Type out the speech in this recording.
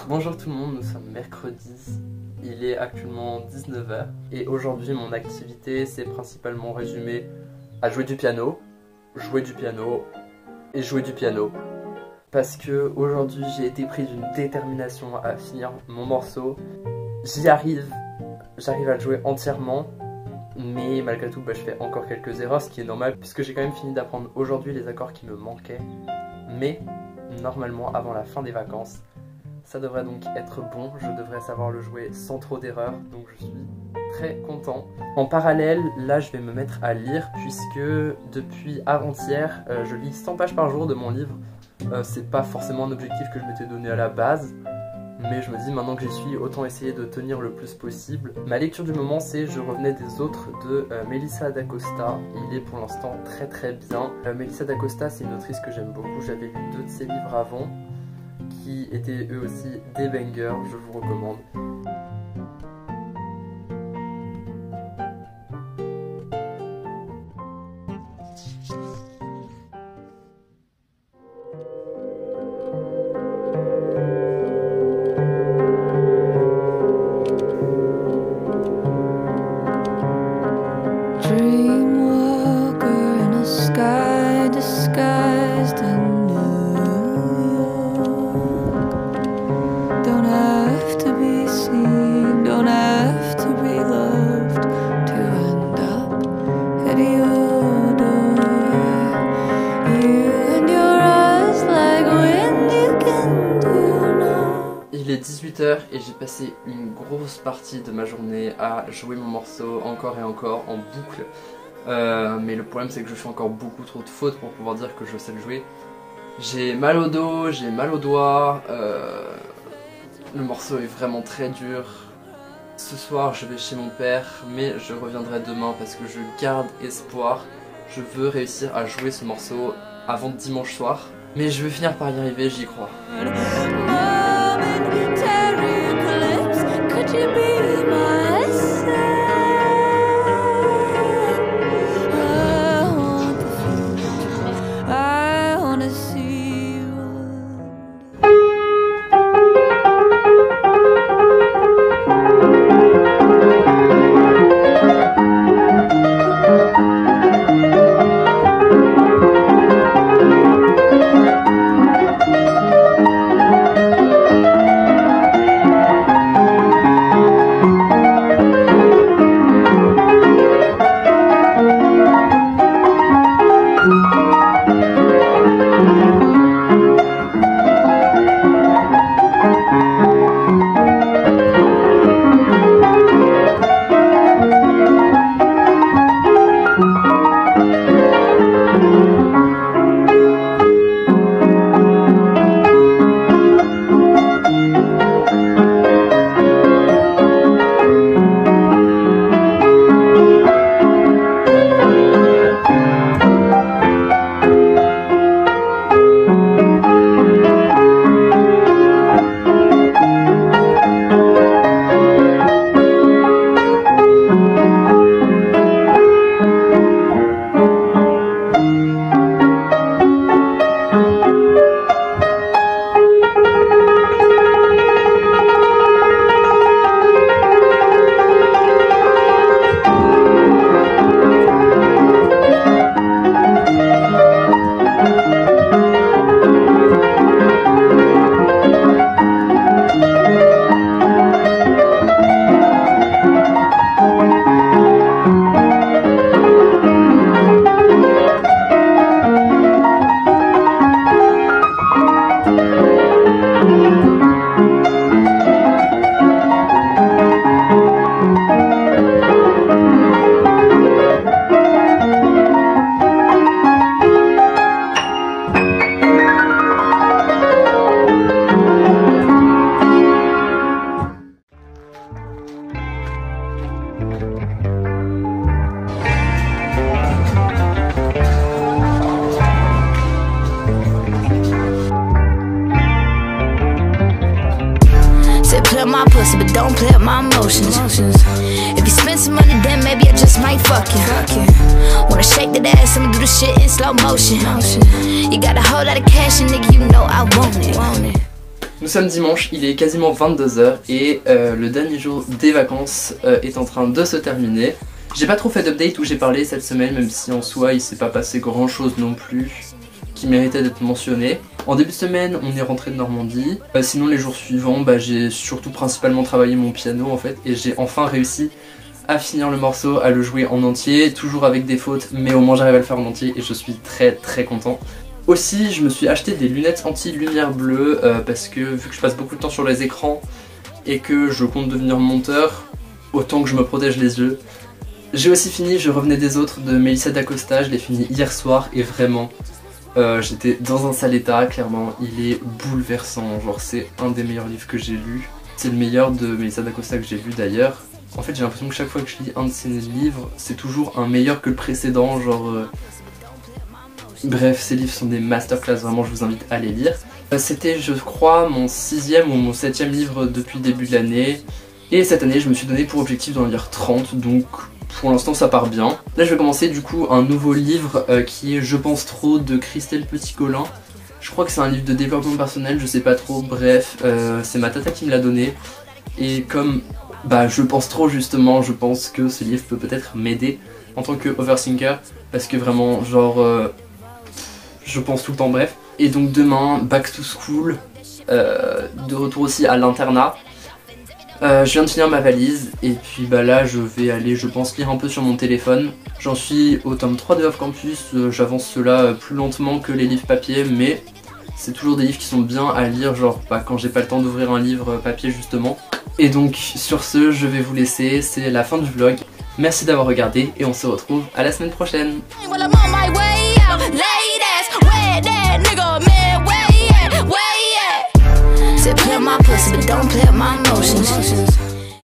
Bonjour tout le monde, nous sommes mercredi, il est actuellement 19 h et aujourd'hui mon activité c'est principalement résumé à jouer du piano et jouer du piano. Parce que aujourd'hui j'ai été pris d'une détermination à finir mon morceau, j'arrive à le jouer entièrement. Mais malgré tout, je fais encore quelques erreurs, ce qui est normal puisque j'ai quand même fini d'apprendre aujourd'hui les accords qui me manquaient. Mais normalement, avant la fin des vacances, ça devrait donc être bon. Je devrais savoir le jouer sans trop d'erreurs, donc je suis très content. En parallèle, là, je vais me mettre à lire puisque depuis avant-hier, je lis 100 pages par jour de mon livre. C'est pas forcément un objectif que je m'étais donné à la base. Mais je me dis maintenant que j'y suis, autant essayer de tenir le plus possible. Ma lecture du moment c'est Je revenais des autres de Melissa d'Acosta. Il est pour l'instant très bien. Melissa d'Acosta c'est une autrice que j'aime beaucoup. J'avais lu 2 de ses livres avant qui étaient eux aussi des bangers, je vous recommande. Il est 18 h et j'ai passé une grosse partie de ma journée à jouer mon morceau encore et encore en boucle. Mais le problème c'est que je fais encore beaucoup trop de fautes pour pouvoir dire que je sais le jouer. J'ai mal au dos, j'ai mal aux doigts, le morceau est vraiment très dur. Ce soir je vais chez mon père mais je reviendrai demain parce que je garde espoir. Je veux réussir à jouer ce morceau avant dimanche soir. Mais je vais finir par y arriver, j'y crois. play my pussy, but don't play my emotions. If you spend some money, then maybe I just might fuck you. Wanna shake that ass, I'ma do the shit in slow motion. You got a whole lot of cash, and nigga, you know I want it. Nous sommes dimanche, il est quasiment 22h et le dernier jour des vacances est en train de se terminer. J'ai pas trop fait d'update où j'ai parlé cette semaine, même si en soi il s'est pas passé grand chose non plus qui méritait d'être mentionné. En début de semaine, on est rentré de Normandie. Sinon les jours suivants, j'ai surtout principalement travaillé mon piano en fait, et j'ai enfin réussi à finir le morceau, à le jouer en entier, toujours avec des fautes, mais au moins j'arrive à le faire en entier et je suis très content. Aussi, je me suis acheté des lunettes anti-lumière bleue parce que vu que je passe beaucoup de temps sur les écrans et que je compte devenir monteur, autant que je me protège les yeux. J'ai aussi fini Je revenais des autres de Melissa d'Acosta, je l'ai fini hier soir et vraiment j'étais dans un sale état, clairement il est bouleversant, genre c'est un des meilleurs livres que j'ai lu. C'est le meilleur de Melissa d'Acosta que j'ai lu d'ailleurs. En fait j'ai l'impression que chaque fois que je lis un de ses livres, c'est toujours un meilleur que le précédent, genre... Bref, ces livres sont des masterclass, vraiment je vous invite à les lire. C'était je crois mon 6e ou mon 7e livre depuis le début de l'année. Et cette année je me suis donné pour objectif d'en lire 30, donc pour l'instant ça part bien. Là je vais commencer du coup un nouveau livre qui est Je pense trop de Christelle Petit-Colin. Je crois que c'est un livre de développement personnel, je sais pas trop, bref, c'est ma tata qui me l'a donné. Et comme je pense trop justement, je pense que ce livre peut peut-être m'aider en tant que overthinker. Parce que vraiment genre... je pense tout le temps, bref. Et donc demain, back to school, de retour aussi à l'internat. Je viens de finir ma valise et puis là je vais aller, je pense, lire un peu sur mon téléphone. J'en suis au tome 3 de Off Campus, j'avance cela plus lentement que les livres papier, mais c'est toujours des livres qui sont bien à lire, genre quand j'ai pas le temps d'ouvrir un livre papier justement. Et donc sur ce, je vais vous laisser, c'est la fin du vlog. Merci d'avoir regardé et on se retrouve à la semaine prochaine. Say play my pussy, but don't play my emotions.